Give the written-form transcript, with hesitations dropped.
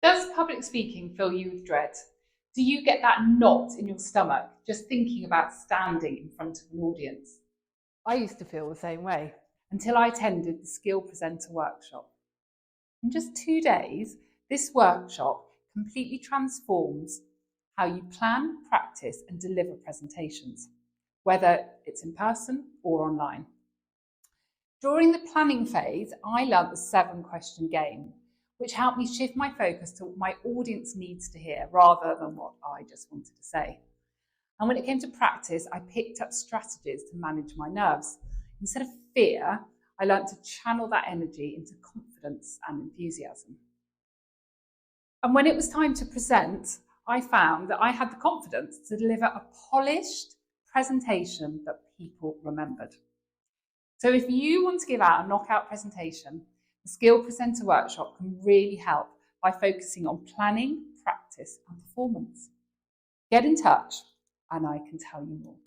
Does public speaking fill you with dread? Do you get that knot in your stomach just thinking about standing in front of an audience? I used to feel the same way until I attended the Skill Presenter workshop. In just 2 days, this workshop completely transforms how you plan, practice, and deliver presentations, whether it's in person or online. During the planning phase, I learnt the 7-question game, which helped me shift my focus to what my audience needs to hear rather than what I just wanted to say. And when it came to practice, I picked up strategies to manage my nerves. Instead of fear, I learnt to channel that energy into confidence and enthusiasm. And when it was time to present, I found that I had the confidence to deliver a polished presentation that people remembered. So if you want to give out a knockout presentation, the Skill Presenter workshop can really help by focusing on planning, practice, and performance. Get in touch and I can tell you more.